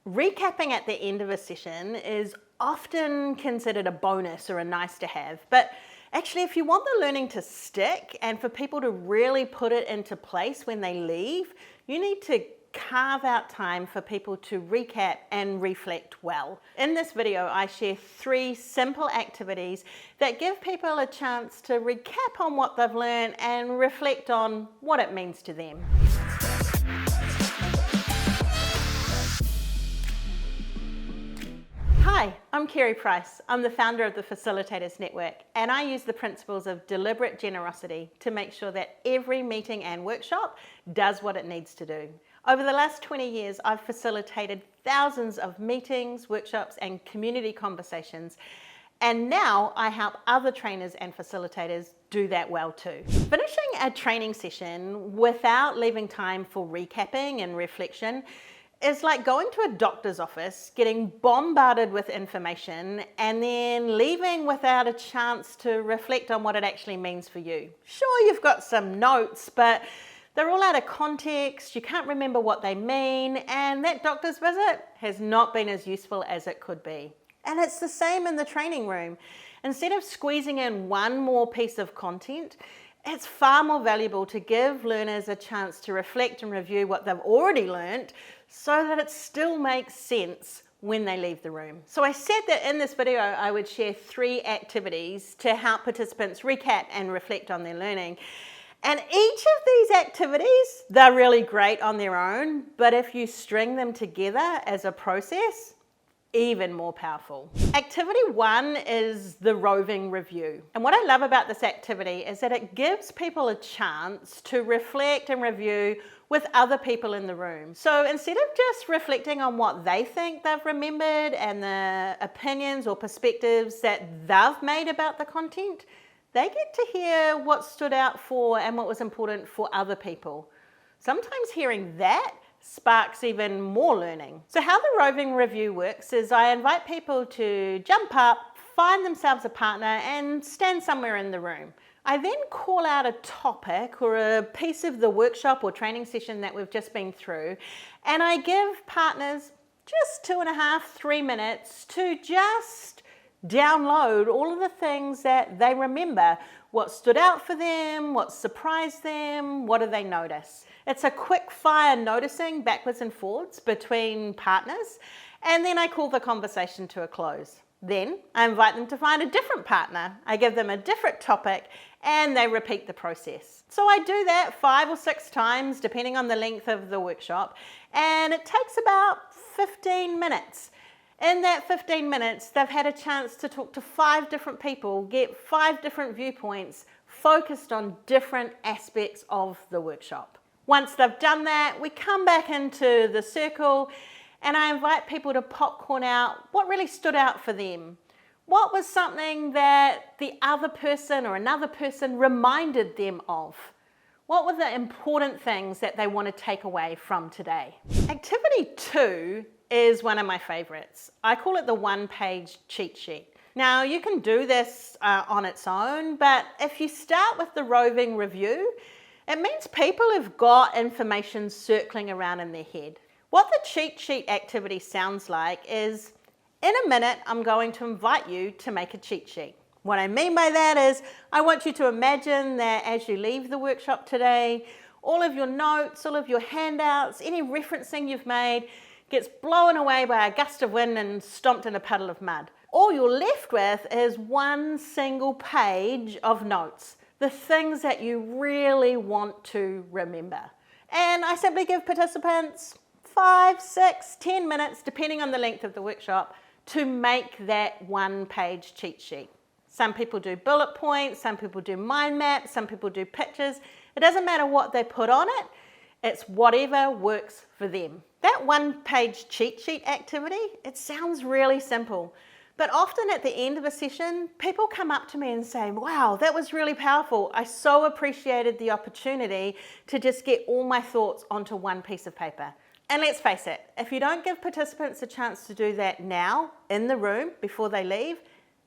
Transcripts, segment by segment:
Recapping at the end of a session is often considered a bonus or a nice to have, but actually if you want the learning to stick and for people to really put it into place when they leave, you need to carve out time for people to recap and reflect well. In this video, I share 3 simple activities that give people a chance to recap on what they've learned and reflect on what it means to them. Hi, I'm Kerri Price. I'm the founder of the Facilitators Network, and I use the principles of deliberate generosity to make sure that every meeting and workshop does what it needs to do. Over the last 20 years, I've facilitated thousands of meetings, workshops, and community conversations, and now I help other trainers and facilitators do that well too. Finishing a training session without leaving time for recapping and reflection is like going to a doctor's office, getting bombarded with information, and then leaving without a chance to reflect on what it actually means for you. Sure, you've got some notes, but they're all out of context, you can't remember what they mean, and that doctor's visit has not been as useful as it could be. And it's the same in the training room. Instead of squeezing in one more piece of content, it's far more valuable to give learners a chance to reflect and review what they've already learned so that it still makes sense when they leave the room. So I said that in this video I would share 3 activities to help participants recap and reflect on their learning. And each of these activities, they're really great on their own, but if you string them together as a process, even more powerful. Activity 1 is the roving review. And what I love about this activity is that it gives people a chance to reflect and review with other people in the room. So instead of just reflecting on what they think they've remembered and the opinions or perspectives that they've made about the content, they get to hear what stood out for and what was important for other people. Sometimes hearing that sparks even more learning. So how the roving review works is I invite people to jump up, find themselves a partner, and stand somewhere in the room. I then call out a topic or a piece of the workshop or training session that we've just been through, and I give partners just 2.5, 3 minutes to just download all of the things that they remember, what stood out for them, what surprised them, what do they notice. It's a quick fire noticing backwards and forwards between partners, and then I call the conversation to a close. Then I invite them to find a different partner. I give them a different topic and they repeat the process. So I do that 5 or 6 times depending on the length of the workshop, and it takes about 15 minutes. In that 15 minutes, they've had a chance to talk to 5 different people, get 5 different viewpoints focused on different aspects of the workshop. Once they've done that, we come back into the circle and I invite people to popcorn out what really stood out for them. What was something that the other person or another person reminded them of? What were the important things that they want to take away from today? Activity 2 is one of my favorites. I call it the 1-page cheat sheet. Now you can do this on its own, but if you start with the roving review, it means people have got information circling around in their head. What the cheat sheet activity sounds like is, in a minute, I'm going to invite you to make a cheat sheet. What I mean by that is, I want you to imagine that as you leave the workshop today, all of your notes, all of your handouts, any referencing you've made gets blown away by a gust of wind and stomped in a puddle of mud. All you're left with is one single page of notes, the things that you really want to remember. And I simply give participants 5, 6, 10 minutes, depending on the length of the workshop, to make that 1-page cheat sheet. Some people do bullet points, some people do mind maps, some people do pictures. It doesn't matter what they put on it, it's whatever works for them. That 1-page cheat sheet activity, it sounds really simple, but often at the end of a session, people come up to me and say, wow, that was really powerful. I so appreciated the opportunity to just get all my thoughts onto one piece of paper. And let's face it, if you don't give participants a chance to do that now in the room before they leave,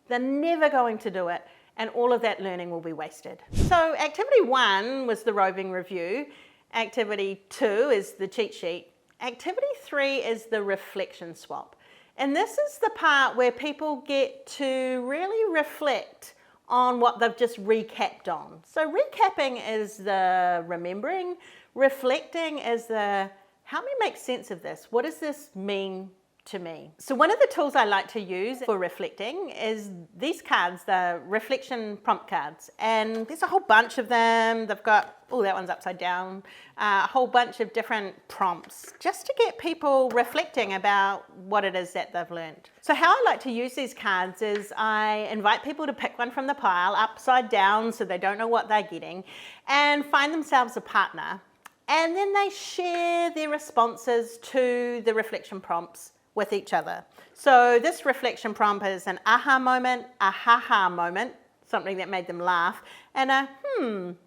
they're never going to do it, and all of that learning will be wasted. So activity 1 was the roving review. Activity 2 is the cheat sheet. Activity 3 is the reflection swap. And this is the part where people get to really reflect on what they've just recapped on. So recapping is the remembering, reflecting is the help me make sense of this. What does this mean to me? So one of the tools I like to use for reflecting is these cards, the reflection prompt cards. And there's a whole bunch of them. They've got, oh, that one's upside down, a whole bunch of different prompts just to get people reflecting about what it is that they've learned. So how I like to use these cards is I invite people to pick one from the pile upside down so they don't know what they're getting and find themselves a partner. And then they share their responses to the reflection prompts with each other. So this reflection prompt is an aha moment, a ha-ha moment, something that made them laugh, and a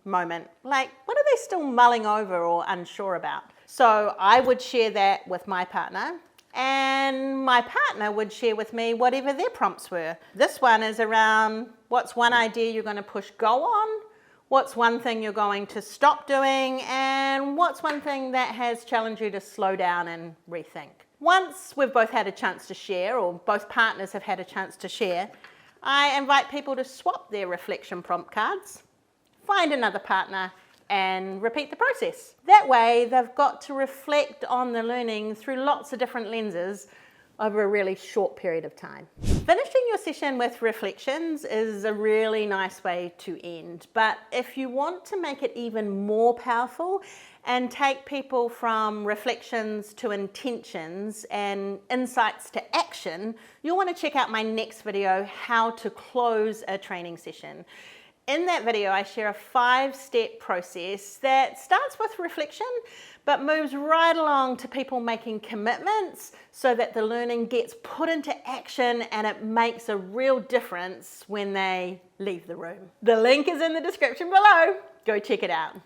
moment, like what are they still mulling over or unsure about? So I would share that with my partner, and my partner would share with me whatever their prompts were. This one is around what's one idea you're going to push go on, what's one thing you're going to stop doing, and what's one thing that has challenged you to slow down and rethink. Once we've both had a chance to share, or both partners have had a chance to share, I invite people to swap their reflection prompt cards, find another partner, and repeat the process. That way, they've got to reflect on the learning through lots of different lenses over a really short period of time. Finishing your session with reflections is a really nice way to end, but if you want to make it even more powerful and take people from reflections to intentions and insights to action, you'll want to check out my next video, how to close a training session. In that video, I share a 5-step process that starts with reflection, but moves right along to people making commitments so that the learning gets put into action and it makes a real difference when they leave the room. The link is in the description below. Go check it out.